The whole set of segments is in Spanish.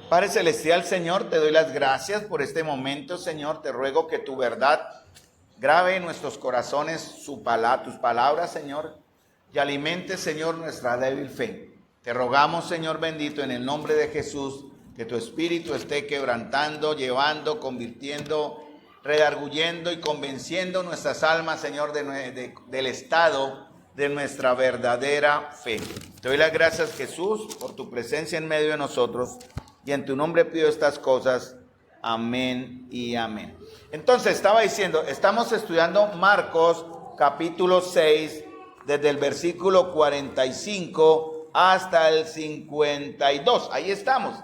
Padre Celestial, Señor, te doy las gracias por este momento, Señor. Te ruego que tu verdad grave en nuestros corazones tus palabras, Señor, y alimente, Señor, nuestra débil fe. Te rogamos, Señor bendito, en el nombre de Jesús, que tu Espíritu esté quebrantando, llevando, convirtiendo, redarguyendo y convenciendo nuestras almas, Señor, del estado de nuestra verdadera fe. Te doy las gracias, Jesús, por tu presencia en medio de nosotros, y en tu nombre pido estas cosas. Amén y amén. Entonces, estaba diciendo, estamos estudiando Marcos capítulo 6, desde el versículo 45 hasta el 52. Ahí estamos.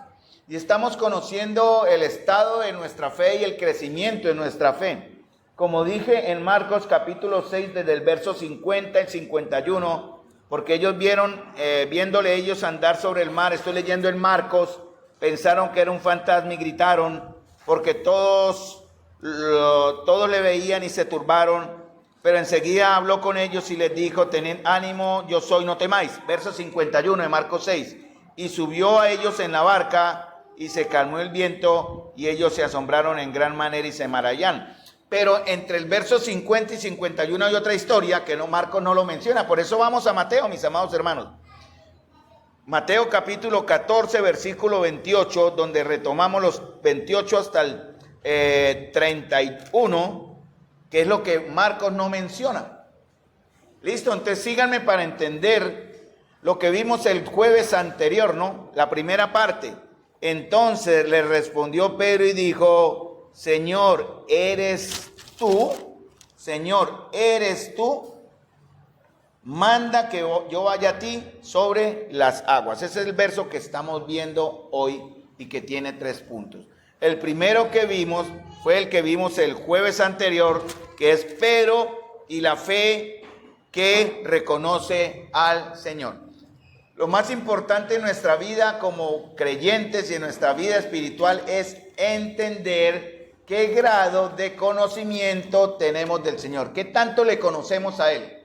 Y estamos conociendo el estado de nuestra fe y el crecimiento de nuestra fe. Como dije en Marcos capítulo 6, desde el verso 50 al 51, porque ellos viéndole ellos andar sobre el mar, estoy leyendo en Marcos, pensaron que era un fantasma y gritaron, porque todos le veían y se turbaron, pero enseguida habló con ellos y les dijo: tened ánimo, yo soy, no temáis. Verso 51 de Marcos 6, y subió a ellos en la barca, y se calmó el viento, y ellos se asombraron en gran manera y se maravillan. Pero entre el verso 50 y 51 hay otra historia que Marcos no lo menciona. Por eso vamos a Mateo, mis amados hermanos. Mateo capítulo 14, versículo 28, donde retomamos los 28 hasta el 31, que es lo que Marcos no menciona. Listo, entonces síganme para entender lo que vimos el jueves anterior, ¿no? La primera parte. Entonces le respondió Pedro y dijo: Señor, ¿eres tú? Señor, ¿eres tú? Manda que yo vaya a ti sobre las aguas. Ese es el verso que estamos viendo hoy y que tiene 3 puntos. El primero que vimos fue el que vimos el jueves anterior, que es Pedro y la fe que reconoce al Señor. Lo más importante en nuestra vida como creyentes y en nuestra vida espiritual es entender qué grado de conocimiento tenemos del Señor. ¿Qué tanto le conocemos a Él?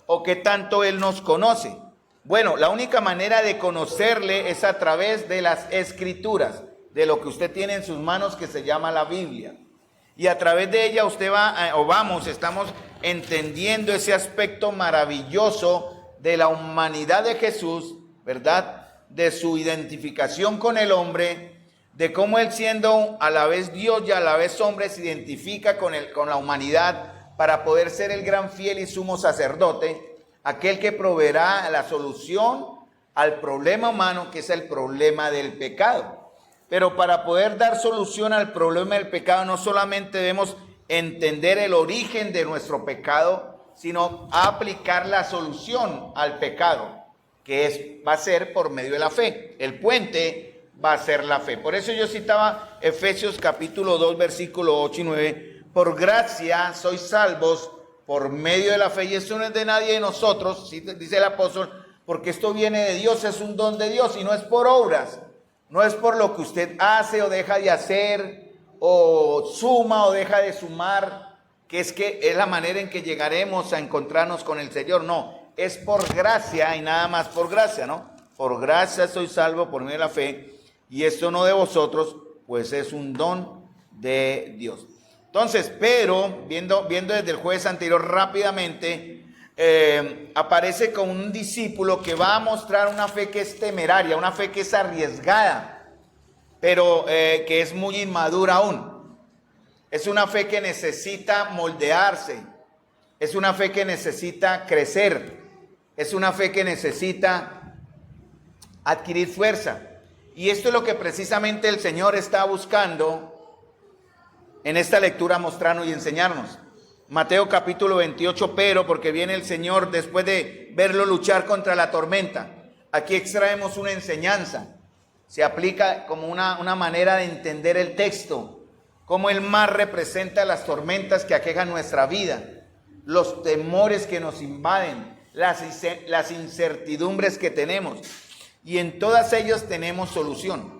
¿O qué tanto Él nos conoce? Bueno, la única manera de conocerle es a través de las Escrituras, de lo que usted tiene en sus manos, que se llama la Biblia. Y a través de ella usted estamos entendiendo ese aspecto maravilloso de la humanidad de Jesús, ¿verdad? De su identificación con el hombre, de cómo Él, siendo a la vez Dios y a la vez hombre, se identifica con la humanidad para poder ser el gran fiel y sumo sacerdote, aquel que proveerá la solución al problema humano, que es el problema del pecado. Pero para poder dar solución al problema del pecado, no solamente debemos entender el origen de nuestro pecado, sino aplicar la solución al pecado, que va a ser por medio de la fe. El puente va a ser la fe. Por eso yo citaba Efesios capítulo 2, versículo 8 y 9. Por gracia sois salvos por medio de la fe, y esto no es de nadie de nosotros, dice el apóstol, porque esto viene de Dios, es un don de Dios, y no es por obras, no es por lo que usted hace o deja de hacer, o suma o deja de sumar, que es la manera en que llegaremos a encontrarnos con el Señor. No, es por gracia y nada más por gracia, ¿no? Por gracia soy salvo por medio de la fe, y esto no de vosotros, pues es un don de Dios. Entonces, pero viendo desde el jueves anterior rápidamente, aparece con un discípulo que va a mostrar una fe que es temeraria, una fe que es arriesgada, pero que es muy inmadura aún. Es una fe que necesita moldearse, es una fe que necesita crecer, es una fe que necesita adquirir fuerza. Y esto es lo que precisamente el Señor está buscando en esta lectura, mostrarnos y enseñarnos. Mateo capítulo 28, pero porque viene el Señor después de verlo luchar contra la tormenta. Aquí extraemos una enseñanza. Se aplica como una manera de entender el texto. Cómo el mar representa las tormentas que aquejan nuestra vida. Los temores que nos invaden. Las incertidumbres que tenemos. Y en todas ellas tenemos solución.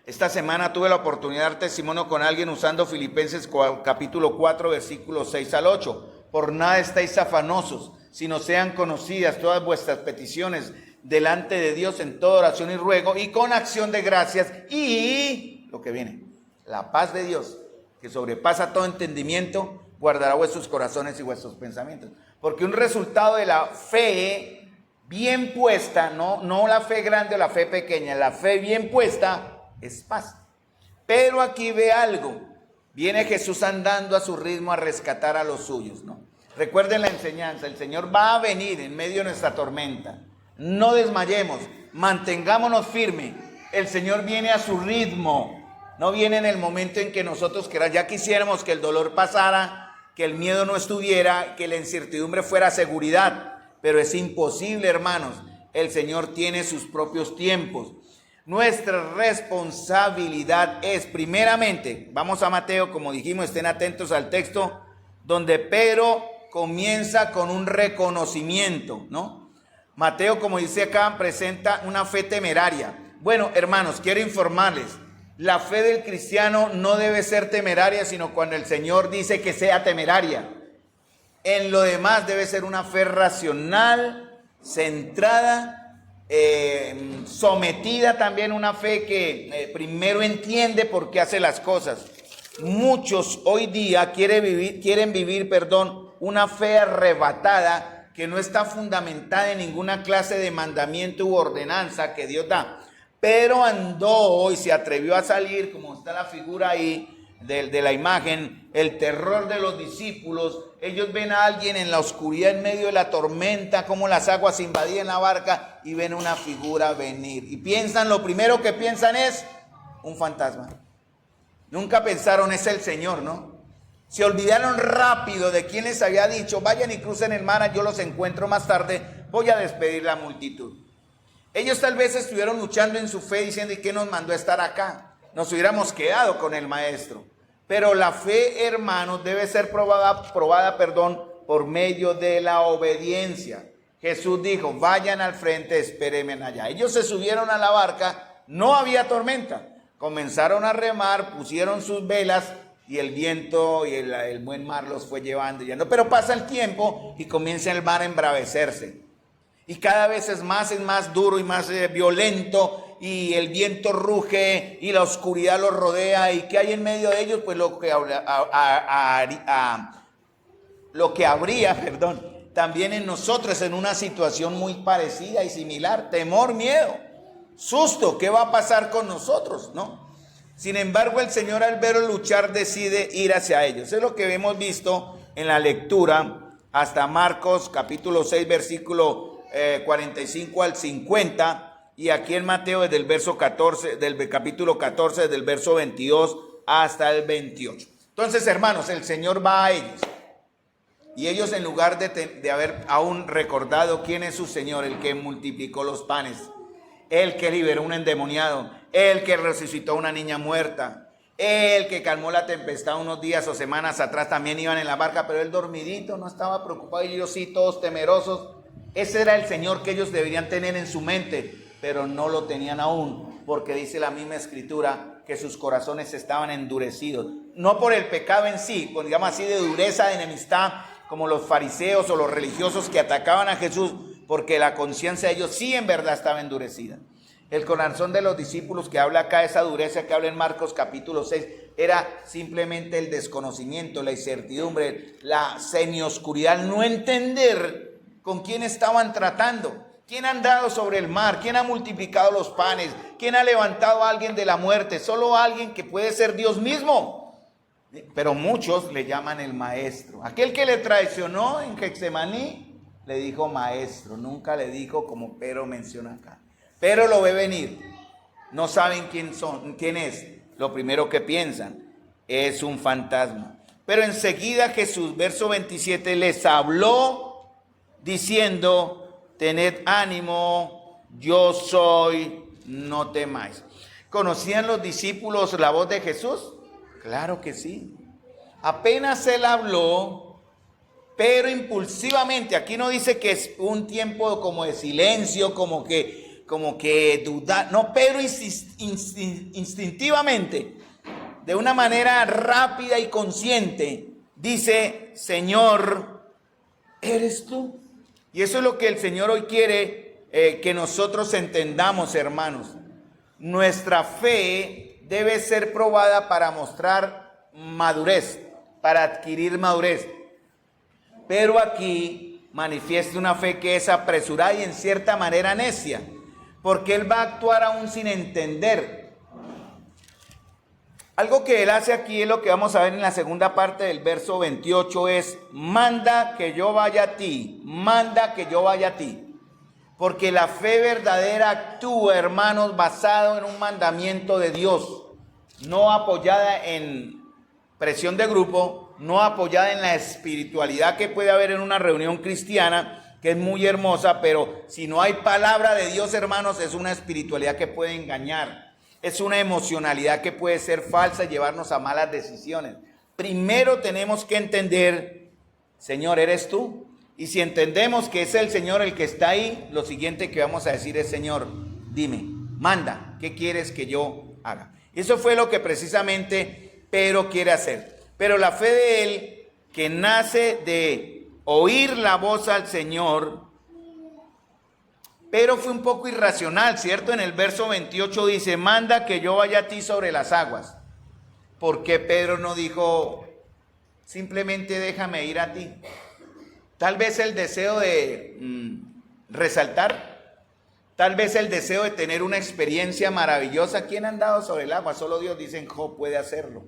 Esta semana tuve la oportunidad de dar testimonio con alguien usando Filipenses capítulo 4, versículos 6 al 8. Por nada estáis afanosos, sino sean conocidas todas vuestras peticiones delante de Dios en toda oración y ruego y con acción de gracias, y lo que viene, la paz de Dios, que sobrepasa todo entendimiento, guardará vuestros corazones y vuestros pensamientos. Porque un resultado de la fe bien puesta, no la fe grande o la fe pequeña, la fe bien puesta es paz. Pero aquí ve algo, viene Jesús andando a su ritmo a rescatar a los suyos, ¿no? Recuerden la enseñanza, el Señor va a venir en medio de nuestra tormenta. No desmayemos, mantengámonos firmes. El Señor viene a su ritmo, no viene en el momento en que nosotros queramos. Ya quisiéramos que el dolor pasara, que el miedo no estuviera, que la incertidumbre fuera seguridad, pero es imposible, hermanos. El Señor tiene sus propios tiempos. Nuestra responsabilidad es, primeramente, vamos a Mateo, como dijimos, estén atentos al texto, donde Pedro comienza con un reconocimiento, ¿no? Mateo, como dice acá, presenta una fe temeraria. Bueno, hermanos, quiero informarles, la fe del cristiano no debe ser temeraria, sino cuando el Señor dice que sea temeraria. En lo demás debe ser una fe racional, centrada, sometida también, una fe que primero entiende por qué hace las cosas. Muchos hoy día quieren vivir, una fe arrebatada, que no está fundamentada en ninguna clase de mandamiento u ordenanza que Dios da. Pero andó y se atrevió a salir, como está la figura ahí de la imagen, el terror de los discípulos. Ellos ven a alguien en la oscuridad, en medio de la tormenta, como las aguas invadían la barca, y ven una figura venir. Y piensan, lo primero que piensan es un fantasma. Nunca pensaron, es el Señor, ¿no? Se olvidaron rápido de quien les había dicho, vayan y crucen el mar, yo los encuentro más tarde, voy a despedir la multitud. Ellos tal vez estuvieron luchando en su fe diciendo, ¿y qué nos mandó a estar acá? Nos hubiéramos quedado con el maestro. Pero la fe, hermanos, debe ser probada, por medio de la obediencia. Jesús dijo, vayan al frente, espérenme allá. Ellos se subieron a la barca, no había tormenta. Comenzaron a remar, pusieron sus velas, y el viento y el buen mar los fue llevando. Pero pasa el tiempo y comienza el mar a embravecerse. Y cada vez es más duro y más violento, y el viento ruge y la oscuridad los rodea. ¿Y qué hay en medio de ellos? Pues lo que habría también en nosotros en una situación muy parecida y similar. Temor, miedo, susto, ¿qué va a pasar con nosotros? ¿No? Sin embargo, el Señor, al verlos luchar, decide ir hacia ellos. Es lo que hemos visto en la lectura hasta Marcos capítulo 6, versículo 45 al 50, y aquí en Mateo desde el verso 14, del capítulo 14, desde el verso 22 hasta el 28. Entonces, hermanos, el Señor va a ellos, y ellos, en lugar de haber aún recordado quién es su Señor, el que multiplicó los panes, el que liberó un endemoniado, el que resucitó a una niña muerta, el que calmó la tempestad unos días o semanas atrás, también iban en la barca, pero él dormidito, no estaba preocupado, y ellos sí, todos temerosos. Ese era el Señor que ellos deberían tener en su mente, pero no lo tenían aún, porque dice la misma Escritura que sus corazones estaban endurecidos, no por el pecado en sí, por, digamos así, de dureza, de enemistad, como los fariseos o los religiosos que atacaban a Jesús, porque la conciencia de ellos sí en verdad estaba endurecida. El corazón de los discípulos que habla acá, esa dureza que habla en Marcos capítulo 6, era simplemente el desconocimiento, la incertidumbre, la semioscuridad, no entender con quién estaban tratando. ¿Quién ha andado sobre el mar? ¿Quién ha multiplicado los panes? ¿Quién ha levantado a alguien de la muerte? Solo alguien que puede ser Dios mismo. Pero muchos le llaman el maestro. Aquel que le traicionó en Getsemaní le dijo maestro, nunca le dijo como Pedro menciona acá. Pero lo ve venir, no saben quién es. Lo primero que piensan es un fantasma. Pero enseguida Jesús, verso 27, les habló diciendo, tened ánimo, yo soy, no temáis. ¿Conocían los discípulos la voz de Jesús? Claro que sí. Apenas él habló, pero impulsivamente, aquí no dice que es un tiempo como de silencio, como que dudar, no, pero instintivamente, de una manera rápida y consciente, dice, Señor, ¿eres tú? Y eso es lo que el Señor hoy quiere que nosotros entendamos, hermanos. Nuestra fe debe ser probada para mostrar madurez, para adquirir madurez. Pero aquí manifiesta una fe que es apresurada y en cierta manera necia, porque él va a actuar aún sin entender. Algo que él hace aquí es lo que vamos a ver en la segunda parte del verso 28 es: manda que yo vaya a ti, manda que yo vaya a ti. Porque la fe verdadera actúa, hermanos, basado en un mandamiento de Dios, no apoyada en presión de grupo, no apoyada en la espiritualidad que puede haber en una reunión cristiana, que es muy hermosa, pero si no hay palabra de Dios, hermanos, es una espiritualidad que puede engañar. Es una emocionalidad que puede ser falsa y llevarnos a malas decisiones. Primero tenemos que entender, Señor, ¿eres tú? Y si entendemos que es el Señor el que está ahí, lo siguiente que vamos a decir es: Señor, dime, manda, ¿qué quieres que yo haga? Eso fue lo que precisamente Pedro quiere hacer. Pero la fe de él, que nace de oír la voz al Señor, Pedro fue un poco irracional, ¿cierto? En el verso 28 dice: manda que yo vaya a ti sobre las aguas. ¿Por qué Pedro no dijo simplemente déjame ir a ti? Tal vez el deseo de resaltar, tal vez el deseo de tener una experiencia maravillosa. ¿Quién ha andado sobre el agua? Solo Dios, dicen, Job puede hacerlo.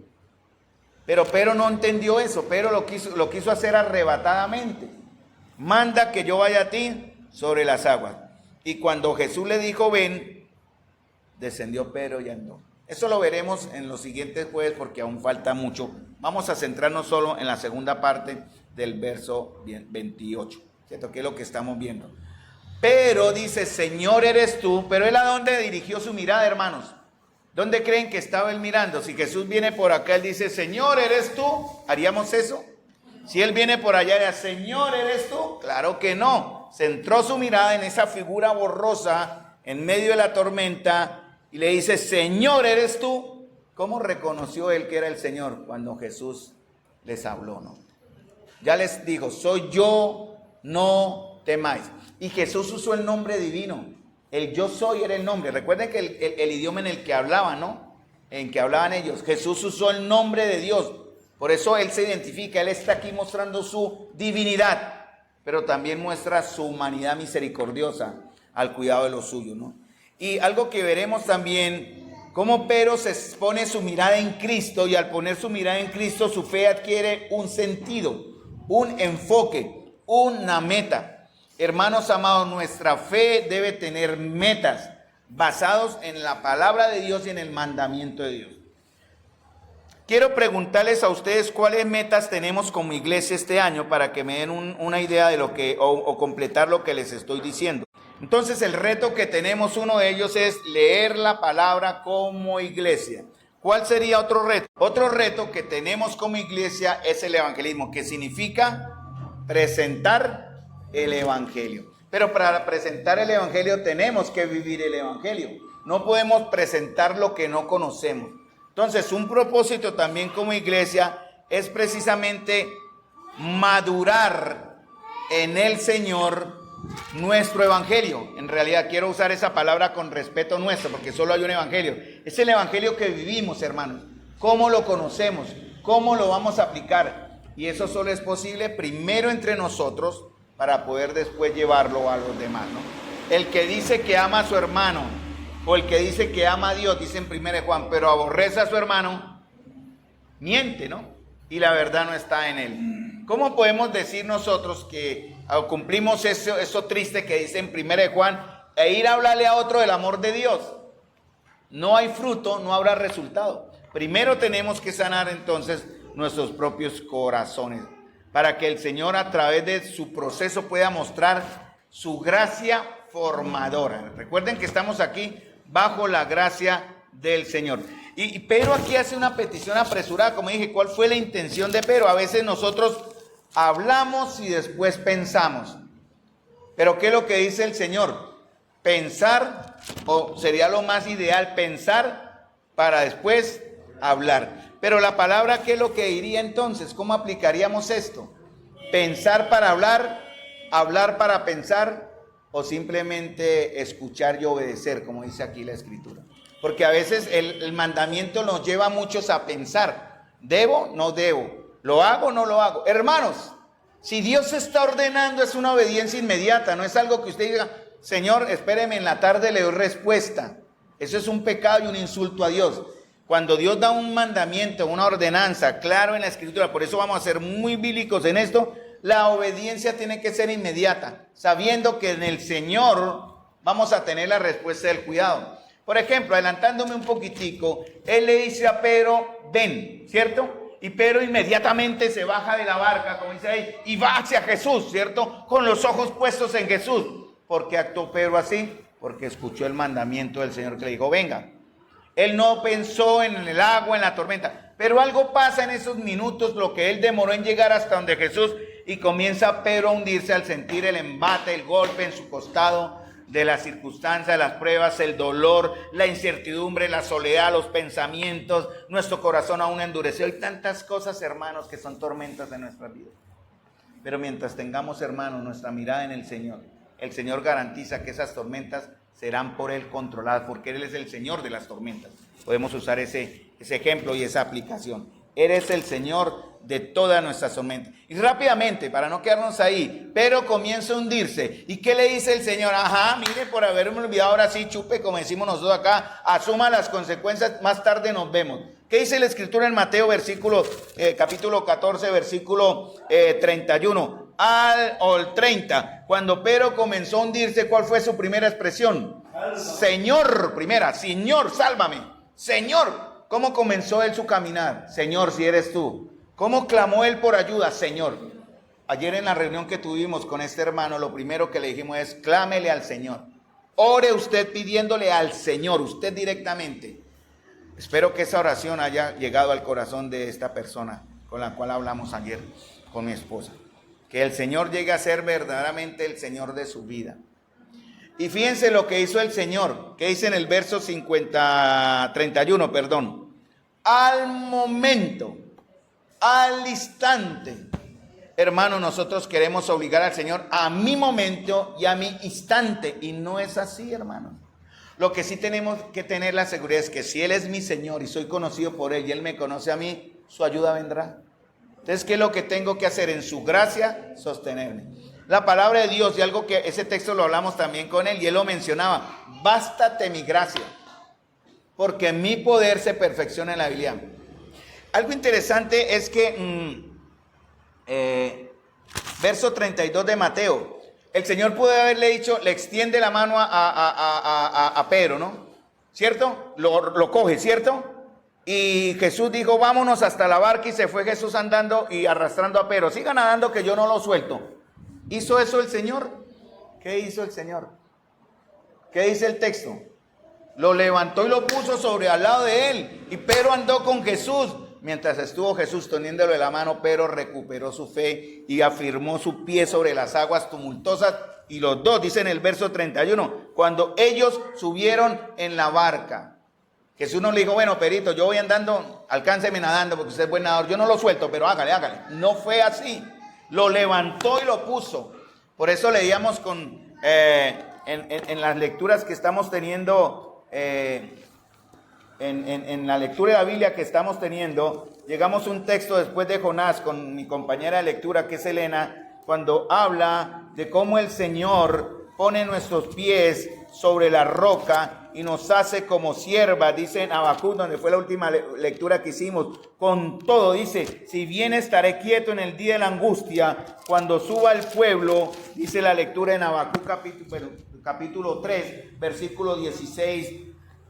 Pero Pedro no entendió eso. Pedro lo quiso hacer arrebatadamente. Manda que yo vaya a ti sobre las aguas. Y cuando Jesús le dijo ven, descendió Pedro y andó. Eso lo veremos en los siguientes jueves porque aún falta mucho. Vamos a centrarnos solo en la segunda parte del verso 28, ¿cierto? Que es lo que estamos viendo. Pero dice: Señor, eres tú. Pero él, ¿a dónde dirigió su mirada, hermanos? ¿Dónde creen que estaba él mirando? Si Jesús viene por acá, él dice: Señor, ¿eres tú? ¿Haríamos eso? Si él viene por allá, dice: Señor, ¿eres tú? Claro que no. Centró su mirada en esa figura borrosa en medio de la tormenta y le dice: Señor, ¿eres tú? ¿Cómo reconoció él que era el Señor? Cuando Jesús les habló, ¿no? Ya les dijo: soy yo, no temáis. Y Jesús usó el nombre divino. El yo soy era el nombre. Recuerden que el idioma en el que hablaban, ¿no? En que hablaban ellos. Jesús usó el nombre de Dios. Por eso él se identifica. Él está aquí mostrando su divinidad, pero también muestra su humanidad misericordiosa al cuidado de los suyos, ¿no? Y algo que veremos también, cómo Pedro se pone su mirada en Cristo, y al poner su mirada en Cristo, su fe adquiere un sentido, un enfoque, una meta. Hermanos amados, nuestra fe debe tener metas basados en la palabra de Dios y en el mandamiento de Dios. Quiero preguntarles a ustedes cuáles metas tenemos como iglesia este año para que me den una idea de lo que, o completar lo que les estoy diciendo. Entonces el reto que tenemos, uno de ellos es leer la palabra como iglesia. ¿Cuál sería otro reto? Otro reto que tenemos como iglesia es el evangelismo, que significa presentar el evangelio. Pero para presentar el evangelio tenemos que vivir el evangelio. No podemos presentar lo que no conocemos. Entonces, un propósito también como iglesia es precisamente madurar en el Señor nuestro evangelio. En realidad quiero usar esa palabra con respeto nuestro, porque solo hay un evangelio. Es el evangelio que vivimos, hermanos. ¿Cómo lo conocemos? ¿Cómo lo vamos a aplicar? Y eso solo es posible primero entre nosotros para poder después llevarlo a los demás, ¿no? El que dice que ama a su hermano, o el que dice que ama a Dios, dice en 1 Juan, pero aborrece a su hermano, miente, ¿no? Y la verdad no está en él. ¿Cómo podemos decir nosotros que cumplimos eso triste que dice en 1 Juan, e ir a hablarle a otro del amor de Dios? No hay fruto, no habrá resultado. Primero tenemos que sanar entonces nuestros propios corazones, para que el Señor a través de su proceso pueda mostrar su gracia formadora. Recuerden que estamos aquí bajo la gracia del Señor. Y Pedro aquí hace una petición apresurada, como dije. ¿Cuál fue la intención de Pedro? A veces nosotros hablamos y después pensamos. Pero ¿qué es lo que dice el Señor? Pensar, o sería lo más ideal, pensar para después hablar. Pero la palabra, ¿qué es lo que diría entonces? ¿Cómo aplicaríamos esto? Pensar para hablar, hablar para pensar, o simplemente escuchar y obedecer, como dice aquí la Escritura? Porque a veces el mandamiento nos lleva a muchos a pensar, ¿debo? No debo. ¿Lo hago? No lo hago. Hermanos, si Dios está ordenando, es una obediencia inmediata, no es algo que usted diga, Señor, espéreme, en la tarde le doy respuesta. Eso es un pecado y un insulto a Dios. Cuando Dios da un mandamiento, una ordenanza, claro en la Escritura, por eso vamos a ser muy bíblicos en esto, la obediencia tiene que ser inmediata, sabiendo que en el Señor vamos a tener la respuesta del cuidado. Por ejemplo, adelantándome un poquitico, Él le dice a Pedro, ven, ¿cierto? Y Pedro inmediatamente se baja de la barca, como dice ahí, y va hacia Jesús, ¿cierto? Con los ojos puestos en Jesús. ¿Por qué actuó Pedro así? Porque escuchó el mandamiento del Señor que le dijo, venga. Él no pensó en el agua, en la tormenta. Pero algo pasa en esos minutos, lo que él demoró en llegar hasta donde Jesús, y comienza Pedro a hundirse al sentir el embate, el golpe en su costado, de las circunstancias, de las pruebas, el dolor, la incertidumbre, la soledad, los pensamientos, nuestro corazón aún endurecido y tantas cosas, hermanos, que son tormentas de nuestra vida. Pero mientras tengamos, hermanos, nuestra mirada en el Señor garantiza que esas tormentas serán por Él controladas, porque Él es el Señor de las tormentas. Podemos usar ese ejemplo y esa aplicación. Eres el Señor de todas nuestras tormentas. Y rápidamente, para no quedarnos ahí, pero comienza a hundirse. ¿Y qué le dice el Señor? Ajá, mire, por haberme olvidado, ahora sí, chupe, como decimos nosotros acá, asuma las consecuencias, más tarde nos vemos. ¿Qué dice la Escritura en Mateo, capítulo 14, versículo 31? O el 30, cuando Pedro comenzó a hundirse, ¿cuál fue su primera expresión? Señor, Señor, sálvame. Señor, ¿cómo comenzó él su caminar? Señor, si eres tú. ¿Cómo clamó él por ayuda? Señor. Ayer en la reunión que tuvimos con este hermano, lo primero que le dijimos es, clámele al Señor. Ore usted pidiéndole al Señor, usted directamente. Espero que esa oración haya llegado al corazón de esta persona con la cual hablamos ayer con mi esposa. Que el Señor llegue a ser verdaderamente el Señor de su vida. Y fíjense lo que hizo el Señor, que dice en el verso 31, perdón. Al momento, al instante. Hermano, nosotros queremos obligar al Señor a mi momento y a mi instante. Y no es así, hermano. Lo que sí tenemos que tener la seguridad es que si Él es mi Señor y soy conocido por Él y Él me conoce a mí, su ayuda vendrá. Entonces, ¿qué es lo que tengo que hacer? En su gracia, sostenerme. La palabra de Dios, y algo que ese texto lo hablamos también con Él, y Él lo mencionaba, bástate mi gracia, porque mi poder se perfecciona en la habilidad. Algo interesante es que, verso 32 de Mateo, el Señor pudo haberle dicho, le extiende la mano a Pedro, ¿no? ¿Cierto? Lo coge, ¿cierto? Y Jesús dijo, vámonos hasta la barca, y se fue Jesús andando y arrastrando a Pedro. Siga nadando que yo no lo suelto. ¿Hizo eso el Señor? ¿Qué hizo el Señor? ¿Qué dice el texto? Lo levantó y lo puso sobre al lado de él. Y Pedro andó con Jesús. Mientras estuvo Jesús teniéndole de la mano, Pedro recuperó su fe y afirmó su pie sobre las aguas tumultuosas. Y los dos, dice en el verso 31, cuando ellos subieron en la barca. Jesús no le dijo, bueno, Pedrito, yo voy andando, alcánceme nadando porque usted es buen nadador. Yo no lo suelto, pero hágale. No fue así. Lo levantó y lo puso. Por eso leíamos en las lecturas que estamos teniendo, en la lectura de la Biblia que estamos teniendo, llegamos a un texto después de Jonás con mi compañera de lectura que es Elena, cuando habla de cómo el Señor pone nuestros pies sobre la roca y nos hace como siervas, dice en Habacuc, donde fue la última lectura que hicimos. Con todo, dice, si bien estaré quieto en el día de la angustia, cuando suba el pueblo, dice la lectura en Habacuc capítulo 3, versículo 16,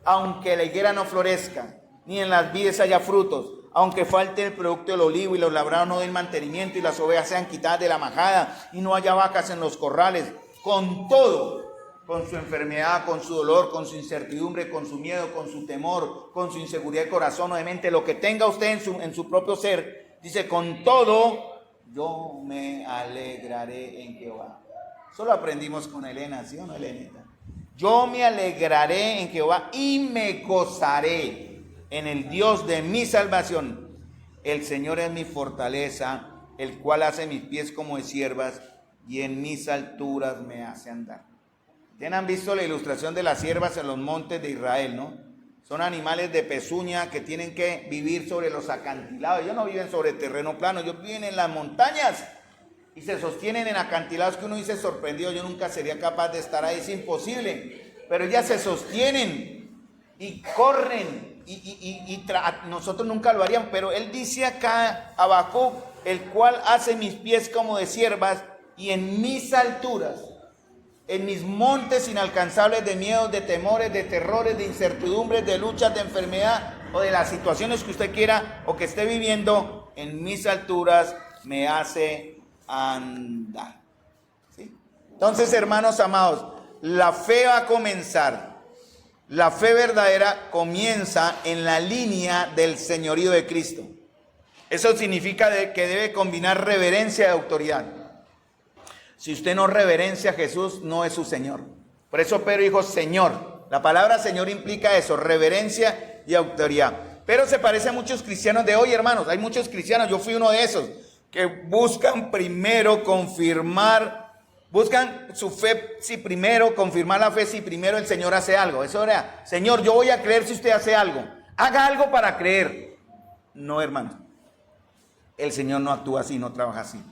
aunque la higuera no florezca, ni en las vides haya frutos, aunque falte el producto del olivo y los labrados no den mantenimiento y las ovejas sean quitadas de la majada y no haya vacas en los corrales, con todo, con su enfermedad, con su dolor, con su incertidumbre, con su miedo, con su temor, con su inseguridad de corazón, obviamente lo que tenga usted en su propio ser, dice, con todo, yo me alegraré en Jehová. Solo aprendimos con Elena, ¿sí o no, Elenita? Yo me alegraré en Jehová y me gozaré en el Dios de mi salvación. El Señor es mi fortaleza, el cual hace mis pies como de siervas y en mis alturas me hace andar. Ustedes han visto la ilustración de las ciervas en los montes de Israel, ¿no? Son animales de pezuña que tienen que vivir sobre los acantilados. Ellos no viven sobre terreno plano, ellos viven en las montañas y se sostienen en acantilados que uno dice sorprendido, yo nunca sería capaz de estar ahí, es imposible. Pero ellas se sostienen y corren nosotros nunca lo haríamos, pero él dice acá, Habacuc, el cual hace mis pies como de ciervas y en mis alturas, en mis montes inalcanzables de miedos, de temores, de terrores, de incertidumbres, de luchas, de enfermedad o de las situaciones que usted quiera o que esté viviendo, en mis alturas me hace andar. ¿Sí? Entonces, hermanos amados, la fe va a comenzar. La fe verdadera comienza en la línea del señorío de Cristo. Eso significa que debe combinar reverencia y autoridad. Si usted no reverencia a Jesús, no es su Señor. Por eso Pedro dijo Señor. La palabra Señor implica eso, reverencia y autoridad. Pero se parece a muchos cristianos de hoy, hermanos. Hay muchos cristianos, yo fui uno de esos, que buscan primero confirmar, buscan su fe, si primero, confirmar la fe, si primero el Señor hace algo. Eso era, Señor, yo voy a creer si usted hace algo. Haga algo para creer. No, hermanos. El Señor no actúa así, no trabaja así.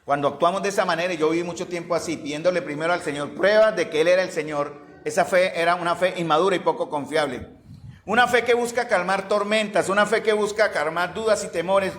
Cuando actuamos de esa manera, y yo viví mucho tiempo así, pidiéndole primero al Señor pruebas de que Él era el Señor, esa fe era una fe inmadura y poco confiable. Una fe que busca calmar tormentas, una fe que busca calmar dudas y temores,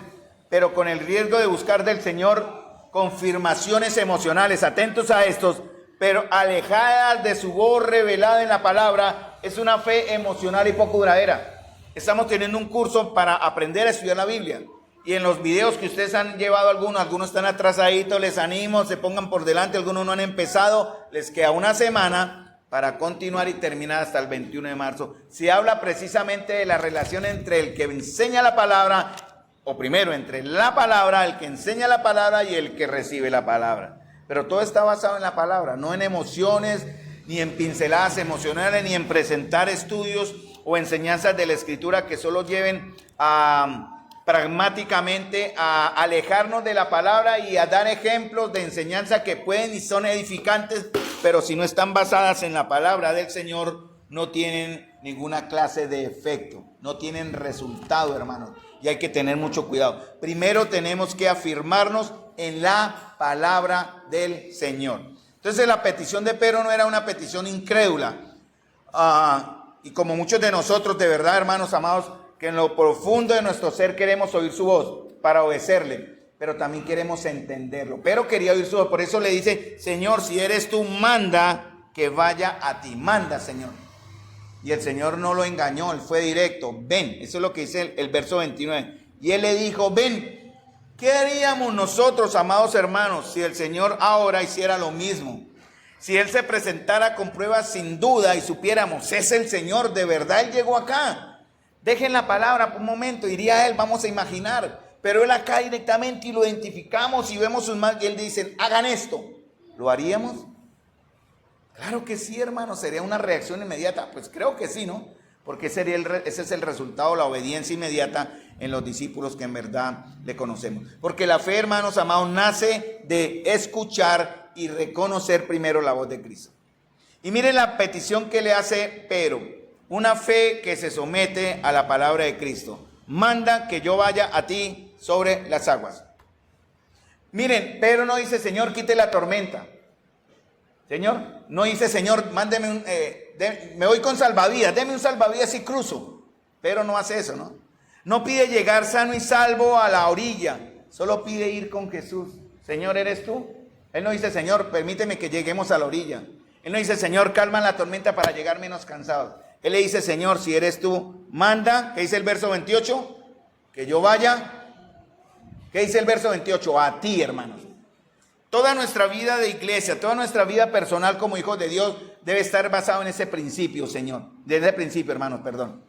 pero con el riesgo de buscar del Señor confirmaciones emocionales, atentos a estos, pero alejadas de su voz revelada en la palabra, es una fe emocional y poco duradera. Estamos teniendo un curso para aprender a estudiar la Biblia. Y en los videos que ustedes han llevado algunos están atrasaditos, les animo, se pongan por delante, algunos no han empezado, les queda una semana para continuar y terminar hasta el 21 de marzo. Se habla precisamente de la relación entre el que enseña la palabra, o primero, entre la palabra, el que enseña la palabra y el que recibe la palabra. Pero todo está basado en la palabra, no en emociones, ni en pinceladas emocionales, ni en presentar estudios o enseñanzas de la Escritura que solo lleven pragmáticamente a alejarnos de la palabra y a dar ejemplos de enseñanza que pueden y son edificantes, pero si no están basadas en la palabra del Señor, no tienen ninguna clase de efecto, no tienen resultado, hermanos, y hay que tener mucho cuidado. Primero tenemos que afirmarnos en la palabra del Señor. Entonces la petición de Pedro no era una petición incrédula, y como muchos de nosotros, de verdad, hermanos amados, que en lo profundo de nuestro ser queremos oír su voz para obedecerle, pero también queremos entenderlo. Pero quería oír su voz, por eso le dice, Señor, si eres tú, manda que vaya a ti. Manda, Señor. Y el Señor no lo engañó, él fue directo. Ven, eso es lo que dice el verso 29. Y él le dijo, ven. ¿Qué haríamos nosotros, amados hermanos, si el Señor ahora hiciera lo mismo? Si él se presentara con pruebas sin duda y supiéramos, es el Señor, de verdad él llegó acá. Dejen la palabra por un momento, iría él, vamos a imaginar. Pero él acá directamente y lo identificamos y vemos sus manos y él dice, hagan esto. ¿Lo haríamos? Claro que sí, hermano, sería una reacción inmediata. Pues creo que sí, ¿no? Porque ese es el resultado, la obediencia inmediata en los discípulos que en verdad le conocemos. Porque la fe, hermanos amados, nace de escuchar y reconocer primero la voz de Cristo. Y miren la petición que le hace Pedro. Una fe que se somete a la palabra de Cristo. Manda que yo vaya a ti sobre las aguas. Miren, Pedro no dice, Señor, quite la tormenta. Señor, no dice, Señor, mándeme me voy con salvavidas, deme un salvavidas y cruzo. Pedro no hace eso, ¿no? No pide llegar sano y salvo a la orilla, solo pide ir con Jesús. Señor, ¿eres tú? Él no dice, Señor, permíteme que lleguemos a la orilla. Él no dice, Señor, calma la tormenta para llegar menos cansados. Él le dice, Señor, si eres tú, manda, ¿qué dice el verso 28? Que yo vaya. ¿Qué dice el verso 28? A ti, hermanos. Toda nuestra vida de iglesia, toda nuestra vida personal como hijos de Dios debe estar basado en ese principio, Señor. Desde ese principio, hermanos, perdón.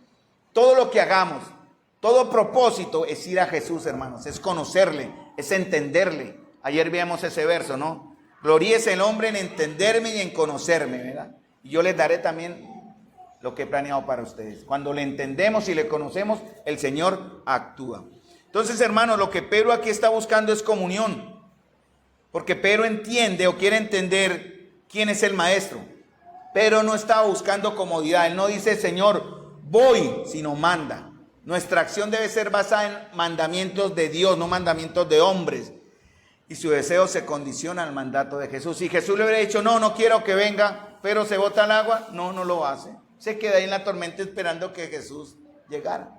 Todo lo que hagamos, todo propósito es ir a Jesús, hermanos. Es conocerle, es entenderle. Ayer veíamos ese verso, ¿no? Gloríese el hombre en entenderme y en conocerme, ¿verdad? Y yo les daré también lo que he planeado para ustedes. Cuando le entendemos y le conocemos, el Señor actúa. Entonces, hermanos, lo que Pedro aquí está buscando es comunión. Porque Pedro entiende o quiere entender quién es el maestro. Pero no estaba buscando comodidad. Él no dice, Señor, voy, sino manda. Nuestra acción debe ser basada en mandamientos de Dios, no mandamientos de hombres. Y su deseo se condiciona al mandato de Jesús. Si Jesús le hubiera dicho, no quiero que venga, pero se bota al agua, no lo hace. Se queda ahí en la tormenta esperando que Jesús llegara.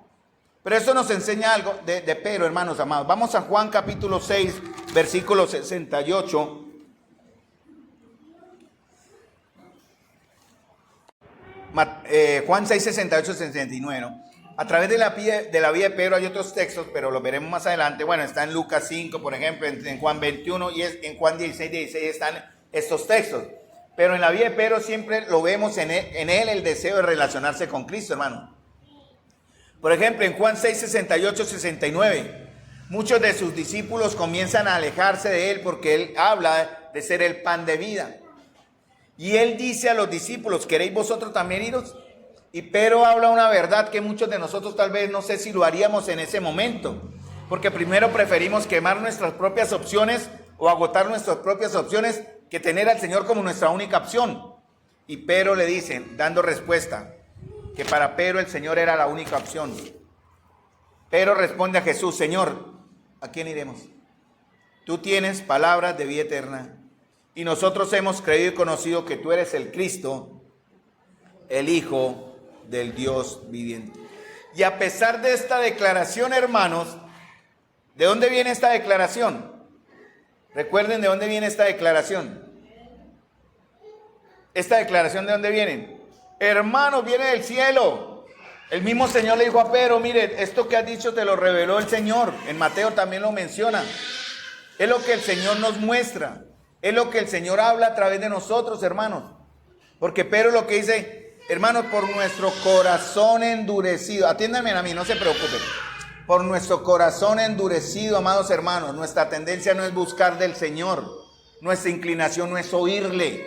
Pero eso nos enseña algo de Pedro, hermanos amados. Vamos a Juan capítulo 6, versículo 68. Juan 6, 68, 69, ¿no? A través de la vida de Pedro hay otros textos, pero los veremos más adelante. Bueno, está en Lucas 5, por ejemplo, en Juan 21 y en Juan 16, 16 están estos textos. Pero en la vida de Pedro siempre lo vemos en él el deseo de relacionarse con Cristo, hermano. Por ejemplo, en Juan 6, 68, 69, muchos de sus discípulos comienzan a alejarse de él porque él habla de ser el pan de vida. Y él dice a los discípulos, ¿queréis vosotros también iros? Y Pedro habla una verdad que muchos de nosotros tal vez no sé si lo haríamos en ese momento. Porque primero preferimos quemar nuestras propias opciones o agotar nuestras propias opciones que tener al Señor como nuestra única opción. Y Pedro le dice, dando respuesta, que para Pedro el Señor era la única opción. Pedro responde a Jesús, Señor, ¿a quién iremos? Tú tienes palabras de vida eterna. Y nosotros hemos creído y conocido que tú eres el Cristo, el Hijo del Dios viviente. Y a pesar de esta declaración, hermanos, ¿de dónde viene esta declaración? Recuerden de dónde viene esta declaración. ¿Esta declaración de dónde viene? Hermanos, viene del cielo. El mismo Señor le dijo a Pedro, mire, esto que has dicho te lo reveló el Señor. En Mateo también lo menciona. Es lo que el Señor nos muestra. Es lo que el Señor habla a través de nosotros, hermanos. Porque Pedro lo que dice, hermanos, por nuestro corazón endurecido. Atiéndanme a mí, no se preocupen. Por nuestro corazón endurecido, amados hermanos. Nuestra tendencia no es buscar del Señor. Nuestra inclinación no es oírle.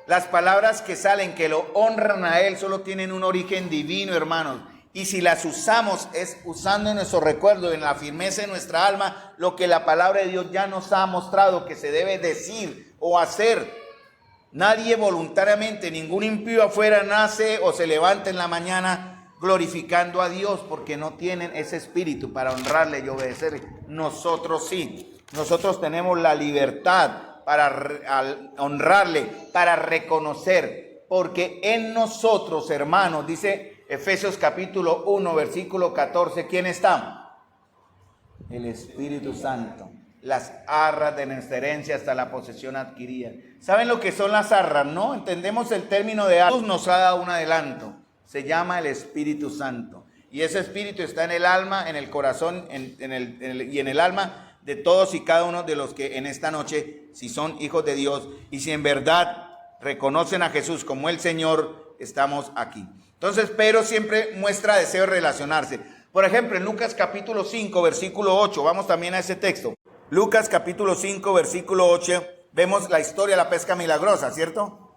Las palabras que salen, que lo honran a Él, solo tienen un origen divino, hermanos. Y si las usamos, es usando en nuestro recuerdo, en la firmeza de nuestra alma, lo que la palabra de Dios ya nos ha mostrado que se debe decir o hacer. Nadie voluntariamente, ningún impío afuera nace o se levanta en la mañana glorificando a Dios porque no tienen ese espíritu para honrarle y obedecerle. Nosotros sí, nosotros tenemos la libertad para honrarle, para reconocer, porque en nosotros, hermanos, dice Efesios capítulo 1, versículo 14, ¿quién está? El Espíritu Santo. Las arras de nuestra herencia hasta la posesión adquirida. ¿Saben lo que son las arras? ¿No? Entendemos el término de arras. Dios nos ha dado un adelanto. Se llama el Espíritu Santo. Y ese Espíritu está en el alma, en el corazón y en el alma de todos y cada uno de los que en esta noche, si son hijos de Dios y si en verdad reconocen a Jesús como el Señor, estamos aquí. Entonces Pedro siempre muestra deseo de relacionarse. Por ejemplo, en Lucas capítulo 5, versículo 8, vamos también a ese texto. Lucas capítulo 5, versículo 8, vemos la historia de la pesca milagrosa, ¿cierto?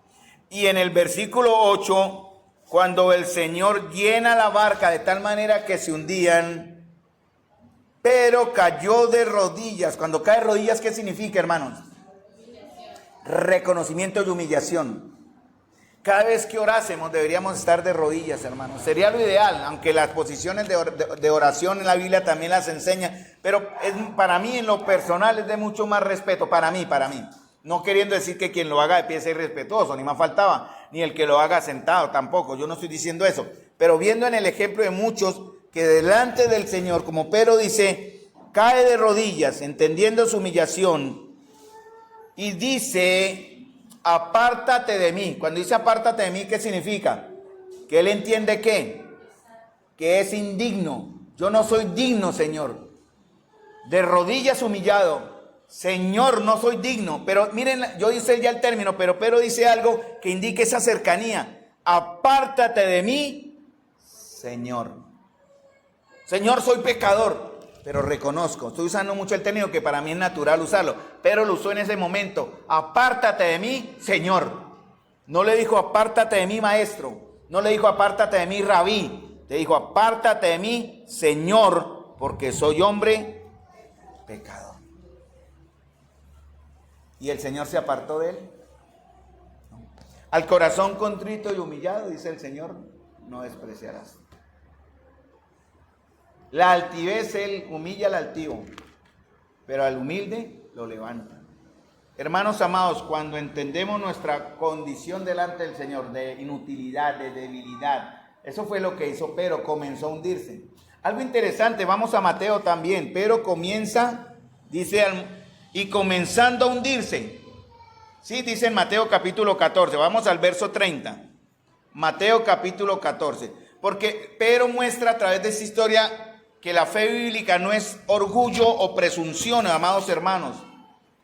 Y en el versículo 8, cuando el Señor llena la barca de tal manera que se hundían, pero cayó de rodillas. Cuando cae de rodillas, ¿qué significa, hermanos? Reconocimiento y humillación. Cada vez que orásemos deberíamos estar de rodillas, hermanos. Sería lo ideal, aunque las posiciones de oración en la Biblia también las enseña. Pero para mí, en lo personal, es de mucho más respeto. Para mí. No queriendo decir que quien lo haga de pie es irrespetuoso, ni más faltaba. Ni el que lo haga sentado tampoco. Yo no estoy diciendo eso. Pero viendo en el ejemplo de muchos que delante del Señor, como Pedro dice, cae de rodillas, entendiendo su humillación, y dice, apártate de mí. Cuando dice apártate de mí, ¿qué significa? Que él entiende ¿qué? Que es indigno. Yo no soy digno, Señor. De rodillas humillado. Señor, no soy digno. Pero miren, yo hice ya el término, pero Pedro dice algo que indique esa cercanía. Apártate de mí, Señor. Señor, soy pecador, pero reconozco. Estoy usando mucho el término que para mí es natural usarlo. Pero lo usó en ese momento. Apártate de mí, Señor. No le dijo apártate de mí, maestro. No le dijo apártate de mí, rabí. Le dijo apártate de mí, Señor, porque soy hombre pecador. ¿Y el Señor se apartó de él? Al corazón contrito y humillado, dice el Señor, no despreciarás. La altivez, Él humilla al altivo, pero al humilde lo levanta. Hermanos amados, cuando entendemos nuestra condición delante del Señor, de inutilidad, de debilidad, eso fue lo que hizo Pedro, comenzó a hundirse. Algo interesante, vamos a Mateo también. Pedro comienza, dice, y comenzando a hundirse. Sí, dice en Mateo capítulo 14, vamos al verso 30. Mateo capítulo 14. Porque Pedro muestra a través de esta historia que la fe bíblica no es orgullo o presunción, amados hermanos.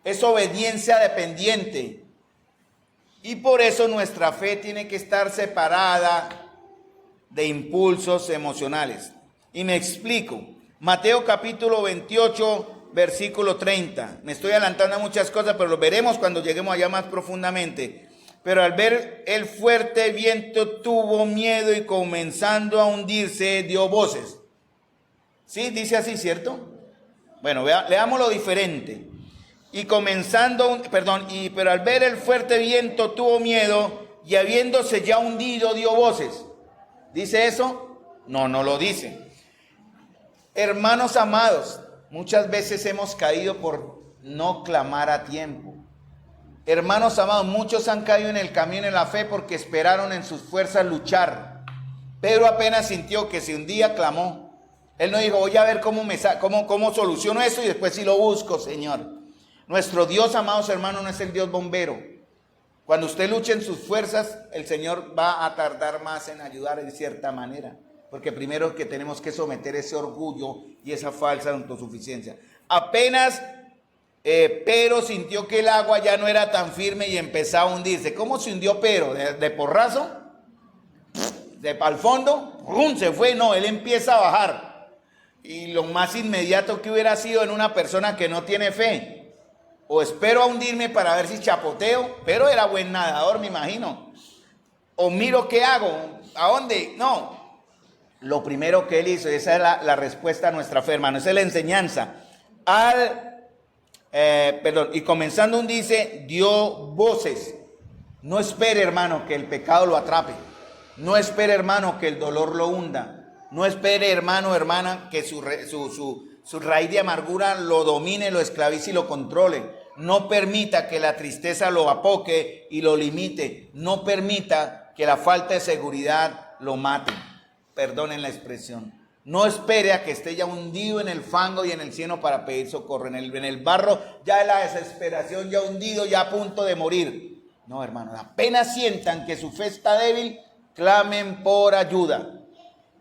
Es obediencia dependiente. Y por eso nuestra fe tiene que estar separada de impulsos emocionales. Y me explico. Mateo capítulo 28, versículo 30. Me estoy adelantando a muchas cosas, pero lo veremos cuando lleguemos allá más profundamente. Pero al ver el fuerte viento tuvo miedo y comenzando a hundirse dio voces. Sí, dice así, ¿cierto? Bueno, leámoslo diferente. Pero al ver el fuerte viento tuvo miedo y habiéndose ya hundido dio voces. ¿Dice eso? No, no lo dice. Hermanos amados, muchas veces hemos caído por no clamar a tiempo. Hermanos amados, muchos han caído en el camino de la fe porque esperaron en sus fuerzas luchar. Pedro apenas sintió que si un día clamó, él no dijo, voy a ver cómo soluciono eso y después sí lo busco, Señor. Nuestro Dios, amados hermanos, no es el Dios bombero. Cuando usted luche en sus fuerzas, el Señor va a tardar más en ayudar de cierta manera. Porque primero que tenemos que someter ese orgullo y esa falsa autosuficiencia. Apenas Pedro sintió que el agua ya no era tan firme y empezó a hundirse. ¿Cómo se hundió Pedro? ¿De porrazo? ¿Al fondo? ¡Rum! Se fue. No, él empieza a bajar. Y lo más inmediato que hubiera sido en una persona que no tiene fe. O espero a hundirme para ver si chapoteo. Pero era buen nadador, me imagino. O miro qué hago. ¿A dónde? No. Lo primero que él hizo, esa es la respuesta a nuestra fe, hermano, esa es la enseñanza. Y comenzando dice, dio voces. No espere, hermano, que el pecado lo atrape. No espere, hermano, que el dolor lo hunda. No espere, hermano, hermana, que su raíz de amargura lo domine, lo esclavice y lo controle. No permita que la tristeza lo apoque y lo limite. No permita que la falta de seguridad lo mate. Perdonen la expresión. No espere a que esté ya hundido en el fango y en el cieno para pedir socorro. En el barro, ya en la desesperación, ya hundido, ya a punto de morir. No, hermano, apenas sientan que su fe está débil, clamen por ayuda.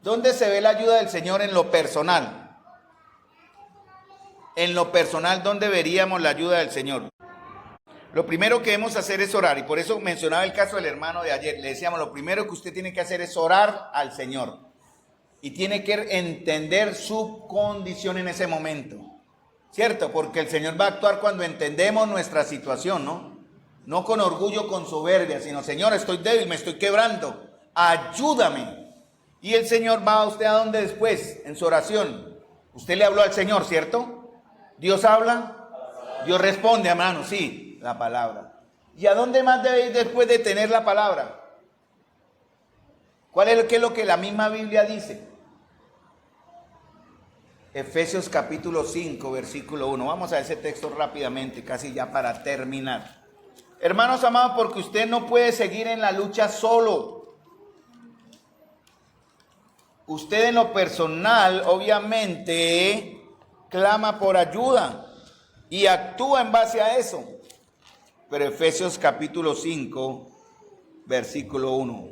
¿Dónde se ve la ayuda del Señor en lo personal? En lo personal, ¿dónde veríamos la ayuda del Señor? Lo primero que debemos hacer es orar. Y por eso mencionaba el caso del hermano de ayer. Le decíamos, lo primero que usted tiene que hacer es orar al Señor. Y tiene que entender su condición en ese momento. ¿Cierto? Porque el Señor va a actuar cuando entendemos nuestra situación, ¿no? No con orgullo, con soberbia, sino, Señor, estoy débil, me estoy quebrando. Ayúdame. Y el Señor va a usted a dónde después, en su oración. Usted le habló al Señor, ¿cierto? ¿Dios habla? Dios responde, hermano, sí, la palabra. ¿Y a dónde más debe ir después de tener la palabra? ¿Qué es lo que la misma Biblia dice? Efesios capítulo 5, versículo 1. Vamos a ese texto rápidamente, casi ya para terminar. Hermanos amados, porque usted no puede seguir en la lucha solo. Usted en lo personal, obviamente, clama por ayuda y actúa en base a eso. Pero Efesios capítulo 5, versículo 1.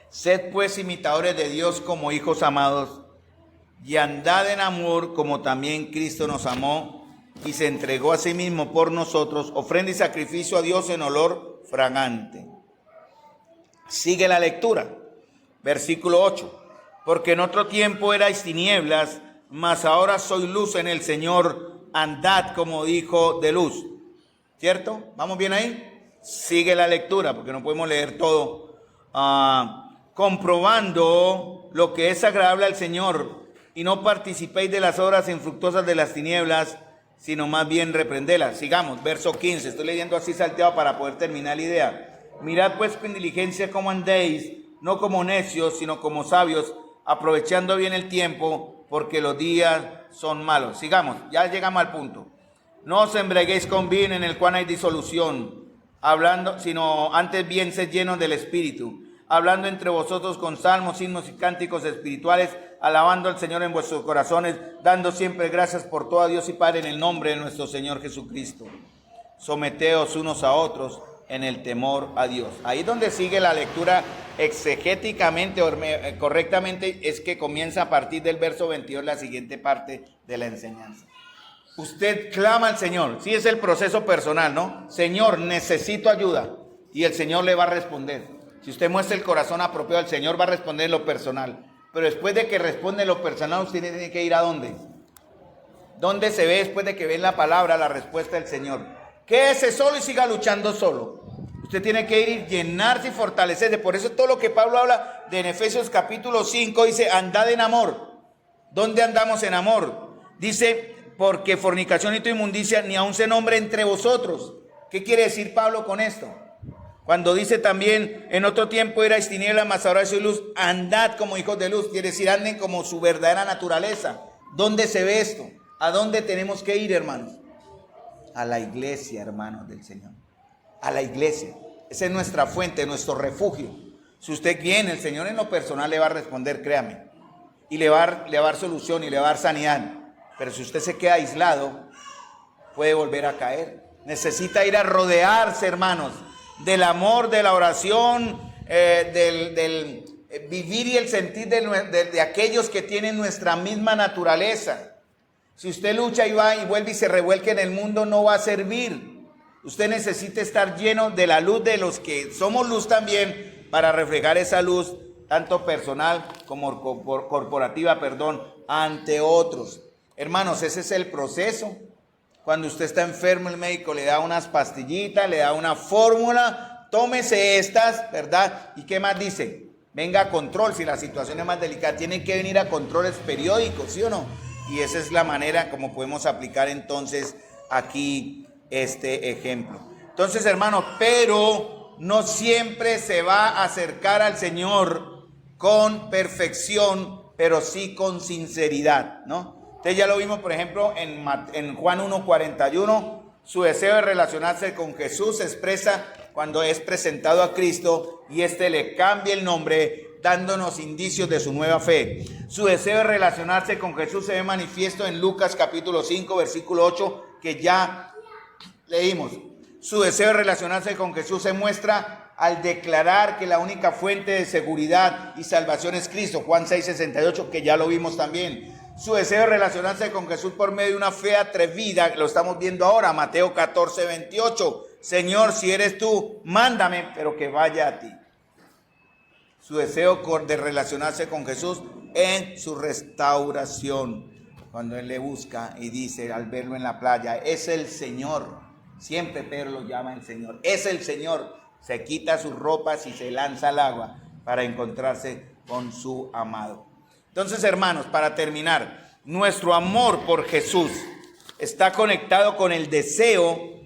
Sed pues imitadores de Dios como hijos amados, y andad en amor como también Cristo nos amó y se entregó a sí mismo por nosotros, ofrenda y sacrificio a Dios en olor fragante. Sigue la lectura, versículo 8. Porque en otro tiempo erais tinieblas, mas ahora soy luz en el Señor, andad como hijo de luz. ¿Cierto? ¿Vamos bien ahí? Sigue la lectura, porque no podemos leer todo. Comprobando lo que es agradable al Señor, y no participéis de las obras infructuosas de las tinieblas, sino más bien reprendelas. Sigamos, verso 15. Estoy leyendo así salteado para poder terminar la idea. Mirad pues con diligencia cómo andéis, no como necios, sino como sabios, aprovechando bien el tiempo, porque los días son malos. Sigamos, ya llegamos al punto. No os embriaguéis con vino en el cual hay disolución, sino antes bien sed llenos del Espíritu, hablando entre vosotros con salmos, himnos y cánticos espirituales, alabando al Señor en vuestros corazones, dando siempre gracias por todo a Dios y Padre en el nombre de nuestro Señor Jesucristo. Someteos unos a otros en el temor a Dios. Ahí es donde sigue la lectura exegéticamente, correctamente, es que comienza a partir del verso 22 la siguiente parte de la enseñanza. Usted clama al Señor, sí es el proceso personal, ¿no? Señor, necesito ayuda, y el Señor le va a responder. Si usted muestra el corazón apropiado, el Señor va a responder en lo personal. Pero después de que responde en lo personal, usted tiene que ir ¿a dónde? ¿Dónde se ve después de que ve en la palabra la respuesta del Señor? Quédese solo y siga luchando solo. Usted tiene que ir y llenarse y fortalecerse. Por eso todo lo que Pablo habla en Efesios capítulo 5 dice, andad en amor. ¿Dónde andamos en amor? Dice, porque fornicación y toda inmundicia ni aun se nombre entre vosotros. ¿Qué quiere decir Pablo con esto? Cuando dice también, en otro tiempo erais tinieblas, mas ahora sois luz, andad como hijos de luz. Quiere decir, anden como su verdadera naturaleza. ¿Dónde se ve esto? ¿A dónde tenemos que ir, hermanos? A la iglesia, hermanos del Señor. A la iglesia. Esa es nuestra fuente, nuestro refugio. Si usted viene, el Señor en lo personal le va a responder, créame. Y le va a dar solución y le va a dar sanidad. Pero si usted se queda aislado, puede volver a caer. Necesita ir a rodearse, hermanos, del amor, de la oración, del vivir y el sentir de aquellos que tienen nuestra misma naturaleza. Si usted lucha y va y vuelve y se revuelque en el mundo, no va a servir. Usted necesita estar lleno de la luz de los que somos luz también, para reflejar esa luz, tanto personal como corporativa, ante otros. Hermanos, ese es el proceso. Cuando usted está enfermo, el médico le da unas pastillitas, le da una fórmula, tómese estas, ¿verdad? ¿Y qué más dice? Venga a control, si la situación es más delicada, tiene que venir a controles periódicos, ¿sí o no? Y esa es la manera como podemos aplicar entonces aquí este ejemplo. Entonces, hermanos, pero no siempre se va a acercar al Señor con perfección, pero sí con sinceridad, ¿no? Entonces ya lo vimos, por ejemplo, en Juan 1:41, su deseo de relacionarse con Jesús se expresa cuando es presentado a Cristo y éste le cambia el nombre, dándonos indicios de su nueva fe. Su deseo de relacionarse con Jesús se ve manifiesto en Lucas capítulo 5, versículo 8, que ya leímos. Su deseo de relacionarse con Jesús se muestra al declarar que la única fuente de seguridad y salvación es Cristo, Juan 6:68, que ya lo vimos también. Su deseo de relacionarse con Jesús por medio de una fe atrevida, lo estamos viendo ahora, Mateo 14:28. Señor, si eres tú, mándame, pero que vaya a ti. Su deseo de relacionarse con Jesús en su restauración. Cuando él le busca y dice al verlo en la playa, es el Señor. Siempre Pedro lo llama el Señor. Es el Señor. Se quita sus ropas y se lanza al agua para encontrarse con su amado. Entonces, hermanos, para terminar, nuestro amor por Jesús está conectado con el deseo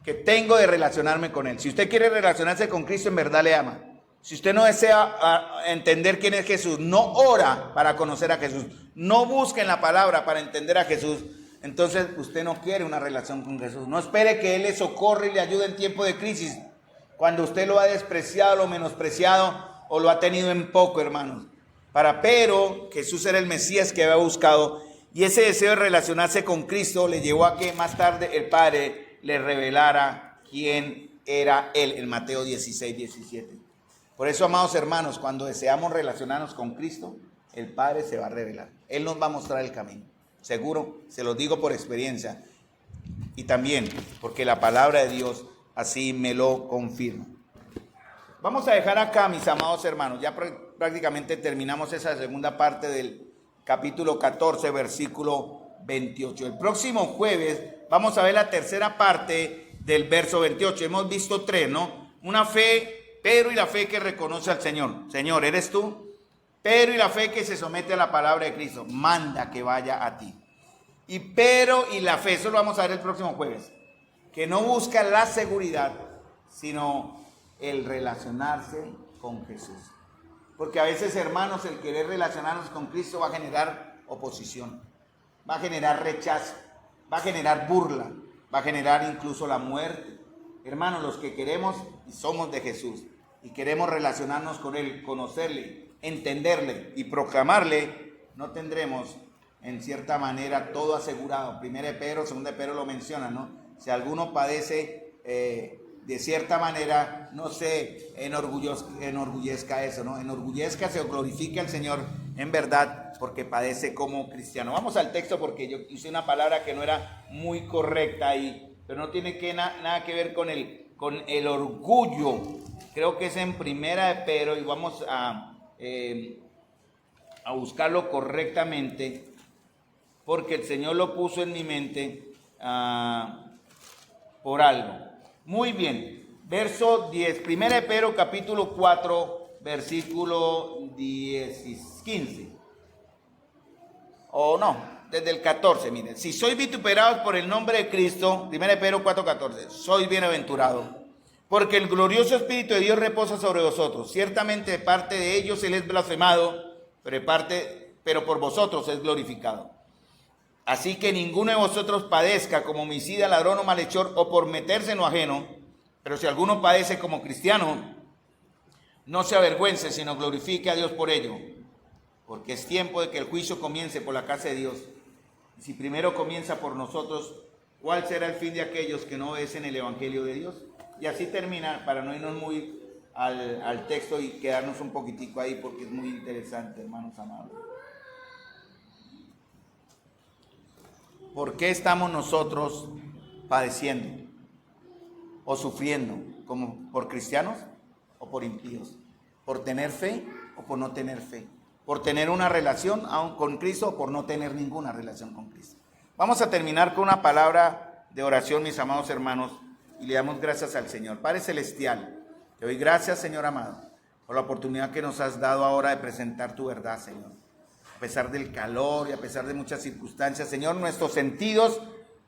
que tengo de relacionarme con Él. Si usted quiere relacionarse con Cristo, en verdad le ama. Si usted no desea entender quién es Jesús, no ora para conocer a Jesús, no busque en la palabra para entender a Jesús, entonces usted no quiere una relación con Jesús. No espere que Él le socorra y le ayude en tiempo de crisis, cuando usted lo ha despreciado, lo menospreciado o lo ha tenido en poco, hermanos. Pero Jesús era el Mesías que había buscado, y ese deseo de relacionarse con Cristo le llevó a que más tarde el Padre le revelara quién era Él en Mateo 16:17. Por eso, amados hermanos, cuando deseamos relacionarnos con Cristo, el Padre se va a revelar. Él nos va a mostrar el camino. Seguro, se lo digo por experiencia. Y también porque la palabra de Dios así me lo confirma. Vamos a dejar acá, mis amados hermanos. Ya prácticamente terminamos esa segunda parte del capítulo 14, versículo 28. El próximo jueves vamos a ver la tercera parte del verso 28. Hemos visto tres, ¿no? Una fe, Pedro y la fe que reconoce al Señor. Señor, ¿eres tú? Pedro y la fe que se somete a la palabra de Cristo. Manda que vaya a ti. Y Pedro y la fe, eso lo vamos a ver el próximo jueves, que no busca la seguridad, sino el relacionarse con Jesús. Porque a veces, hermanos, el querer relacionarnos con Cristo va a generar oposición, va a generar rechazo, va a generar burla, va a generar incluso la muerte. Hermanos, los que queremos y somos de Jesús y queremos relacionarnos con Él, conocerle, entenderle y proclamarle, no tendremos en cierta manera todo asegurado. Primera de Pedro, segunda de Pedro lo menciona, ¿no? Si alguno padece de cierta manera, no se enorgullezca eso, ¿no? Enorgullezcase o glorifique al Señor en verdad, porque padece como cristiano. Vamos al texto, porque yo hice una palabra que no era muy correcta ahí, pero no tiene nada que ver con el orgullo. Creo que es en Primera de Pedro, y vamos a buscarlo correctamente, porque el Señor lo puso en mi mente por algo. Muy bien, verso 10, Primera de Pedro capítulo 4, versículo 15. O no, desde el 14, miren. Si sois vituperados por el nombre de Cristo, Primera de Pedro 4:14, sois bienaventurados, porque el glorioso Espíritu de Dios reposa sobre vosotros. Ciertamente de parte de ellos Él es blasfemado, pero por vosotros es glorificado. Así que ninguno de vosotros padezca como homicida, ladrón o malhechor, o por meterse en lo ajeno. Pero si alguno padece como cristiano, no se avergüence, sino glorifique a Dios por ello. Porque es tiempo de que el juicio comience por la casa de Dios. Y si primero comienza por nosotros, ¿cuál será el fin de aquellos que no obedecen el evangelio de Dios? Y así termina, para no irnos muy al texto y quedarnos un poquitico ahí, porque es muy interesante, hermanos amados. ¿Por qué estamos nosotros padeciendo o sufriendo? ¿Como por cristianos o por impíos? ¿Por tener fe o por no tener fe? ¿Por tener una relación con Cristo o por no tener ninguna relación con Cristo? Vamos a terminar con una palabra de oración, mis amados hermanos, y le damos gracias al Señor. Padre Celestial, te doy gracias, Señor amado, por la oportunidad que nos has dado ahora de presentar tu verdad, Señor. A pesar del calor y a pesar de muchas circunstancias, Señor, nuestros sentidos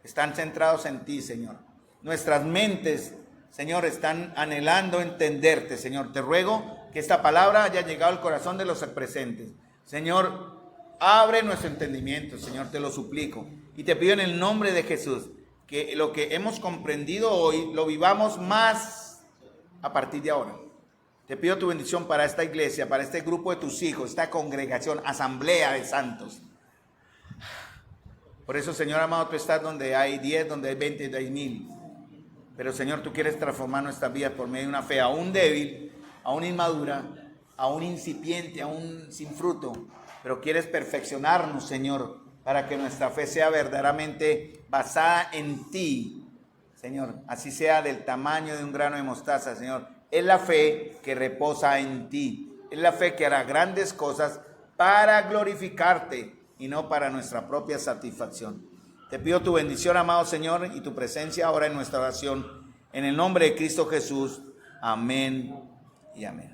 están centrados en ti, Señor. Nuestras mentes, Señor, están anhelando entenderte, Señor. Te ruego que esta palabra haya llegado al corazón de los presentes. Señor, abre nuestro entendimiento, Señor, te lo suplico. Y te pido en el nombre de Jesús que lo que hemos comprendido hoy lo vivamos más a partir de ahora. Te pido tu bendición para esta iglesia, para este grupo de tus hijos, esta congregación, asamblea de santos. Por eso, Señor amado, tú estás donde hay 10, donde hay 20, donde hay 1000. Pero, Señor, tú quieres transformar nuestras vidas por medio de una fe aún débil, aún inmadura, aún incipiente, aún sin fruto. Pero quieres perfeccionarnos, Señor, para que nuestra fe sea verdaderamente basada en ti, Señor. Así sea del tamaño de un grano de mostaza, Señor. Es la fe que reposa en ti. Es la fe que hará grandes cosas para glorificarte y no para nuestra propia satisfacción. Te pido tu bendición, amado Señor, y tu presencia ahora en nuestra oración. En el nombre de Cristo Jesús. Amén y amén.